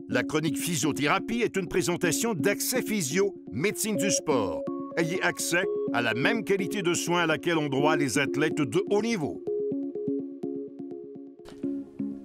La chronique physiothérapie est une présentation d'Accès Physio, médecine du sport. Ayez accès à la même qualité de soins à laquelle ont droit les athlètes de haut niveau.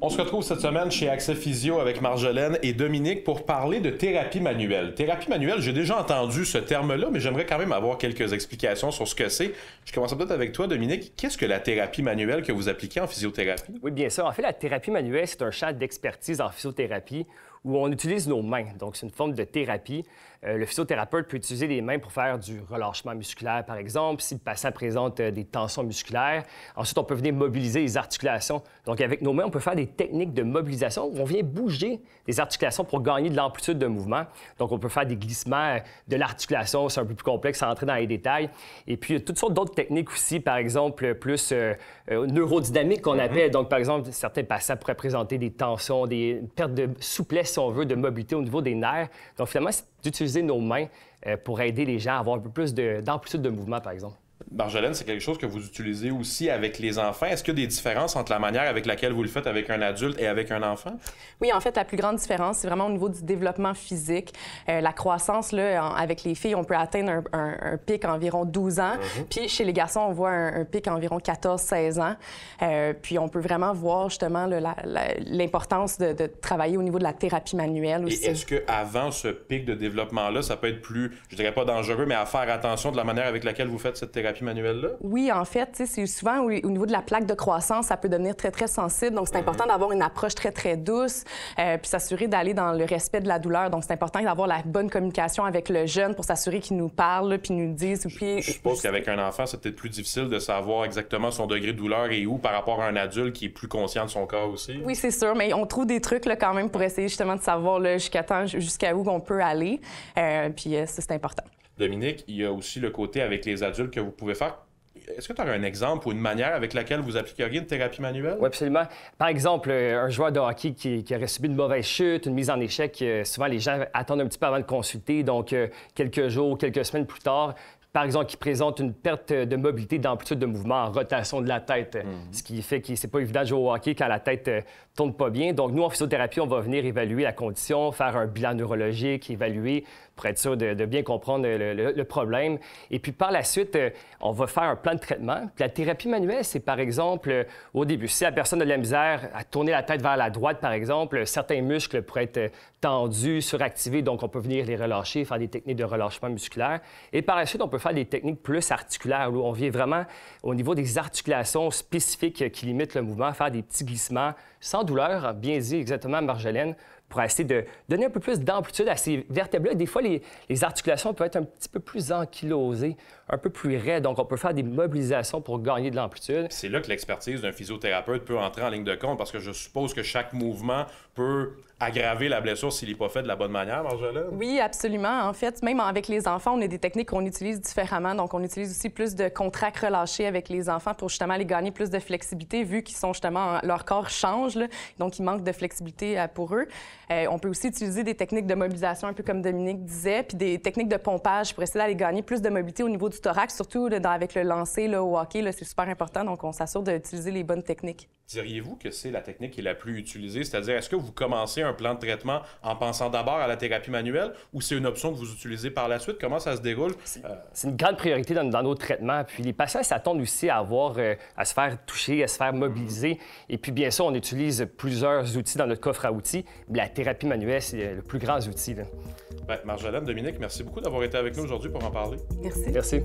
On se retrouve cette semaine chez Accès Physio avec Marjolaine et Dominique pour parler de thérapie manuelle. Thérapie manuelle, j'ai déjà entendu ce terme-là, mais j'aimerais quand même avoir quelques explications sur ce que c'est. Je commence peut-être avec toi, Dominique. Qu'est-ce que la thérapie manuelle que vous appliquez en physiothérapie? Oui, bien sûr. En fait, la thérapie manuelle, c'est un champ d'expertise en physiothérapie où on utilise nos mains. Donc, c'est une forme de thérapie. Le physiothérapeute peut utiliser les mains pour faire du relâchement musculaire, par exemple, si le patient présente des tensions musculaires. Ensuite, on peut venir mobiliser les articulations. Donc, avec nos mains, on peut faire des techniques de mobilisation où on vient bouger les articulations pour gagner de l'amplitude de mouvement. Donc, on peut faire des glissements de l'articulation. C'est un peu plus complexe à entrer dans les détails. Et puis, il y a toutes sortes d'autres techniques aussi, par exemple, plus neurodynamiques qu'on appelle. Donc, par exemple, certains patients pourraient présenter des tensions, des pertes de souplesse, si on veut, de mobilité au niveau des nerfs. Donc, finalement, c'est d'utiliser nos mains pour aider les gens à avoir un peu plus d'amplitude de mouvement, par exemple. Marjolaine, c'est quelque chose que vous utilisez aussi avec les enfants. Est-ce qu'il y a des différences entre la manière avec laquelle vous le faites avec un adulte et avec un enfant? Oui, en fait, la plus grande différence, c'est vraiment au niveau du développement physique. La croissance, là, avec les filles, on peut atteindre un pic environ 12 ans. Puis chez les garçons, on voit un pic environ 14-16 ans. Puis on peut vraiment voir justement l'importance de travailler au niveau de la thérapie manuelle aussi. Et est-ce qu'avant ce pic de développement-là, ça peut être plus, je dirais pas dangereux, mais à faire attention de la manière avec laquelle vous faites cette thérapie manuelle-là? Oui, en fait, c'est souvent au niveau de la plaque de croissance, ça peut devenir très, très sensible. Donc, c'est important d'avoir une approche très, très douce, puis s'assurer d'aller dans le respect de la douleur. Donc, c'est important d'avoir la bonne communication avec le jeune pour s'assurer qu'il nous parle, puis nous dise. Puis... Je suppose qu'avec un enfant, c'est peut-être plus difficile de savoir exactement son degré de douleur et où par rapport à un adulte qui est plus conscient de son corps aussi. Oui, c'est sûr, mais on trouve des trucs là, quand même pour essayer justement de savoir jusqu'à où on peut aller. Puis ça, c'est important. Dominique, il y a aussi le côté avec les adultes que vous pouvez faire. Est-ce que tu aurais un exemple ou une manière avec laquelle vous appliqueriez une thérapie manuelle? Oui, absolument. Par exemple, un joueur de hockey qui aurait subi une mauvaise chute, une mise en échec, souvent les gens attendent un petit peu avant de consulter, donc quelques jours, quelques semaines plus tard, par exemple, qui présente une perte de mobilité, d'amplitude de mouvement en rotation de la tête, ce qui fait que c'est pas évident de jouer au hockey quand la tête tourne pas bien. Donc, nous, en physiothérapie, on va venir évaluer la condition, faire un bilan neurologique, évaluer pour être sûr de bien comprendre le problème. Et puis, par la suite, on va faire un plan de traitement. Puis la thérapie manuelle, c'est par exemple, au début, si la personne a de la misère à tourner la tête vers la droite, par exemple, certains muscles pourraient être tendus, suractivés, donc on peut venir les relâcher, faire des techniques de relâchement musculaire. Et par la suite, on peut faire des techniques plus articulaires, où on vient vraiment au niveau des articulations spécifiques qui limitent le mouvement, faire des petits glissements sans douleur, bien dit exactement, Marjolaine, pour essayer de donner un peu plus d'amplitude à ces vertèbres-là. Des fois, les articulations peuvent être un petit peu plus ankylosées, un peu plus raides. Donc, on peut faire des mobilisations pour gagner de l'amplitude. C'est là que l'expertise d'un physiothérapeute peut entrer en ligne de compte, parce que je suppose que chaque mouvement peut aggraver la blessure s'il n'est pas fait de la bonne manière, Marjolaine? Oui, absolument. En fait, même avec les enfants, on a des techniques qu'on utilise différemment. Donc, on utilise aussi plus de contracts relâchés avec les enfants pour justement les gagner plus de flexibilité, vu qu'ils sont justement... Leur corps change, là, donc il manque de flexibilité pour eux. On peut aussi utiliser des techniques de mobilisation, un peu comme Dominique disait, puis des techniques de pompage pour essayer d'aller gagner plus de mobilité au niveau du thorax, surtout là, avec le lancer là, au hockey, c'est super important. Donc, on s'assure d'utiliser les bonnes techniques. Diriez-vous que c'est la technique qui est la plus utilisée? C'est-à-dire, est-ce que vous commencez un plan de traitement en pensant d'abord à la thérapie manuelle ou c'est une option que vous utilisez par la suite? Comment ça se déroule? C'est une grande priorité dans nos traitements. Puis les patients s'attendent aussi à à se faire toucher, à se faire mobiliser. Et puis, bien sûr, on utilise plusieurs outils dans notre coffre à outils. La thérapie manuelle, c'est le plus grand outil. Marjolaine, Dominique, merci beaucoup d'avoir été avec nous aujourd'hui pour en parler. Merci. Merci.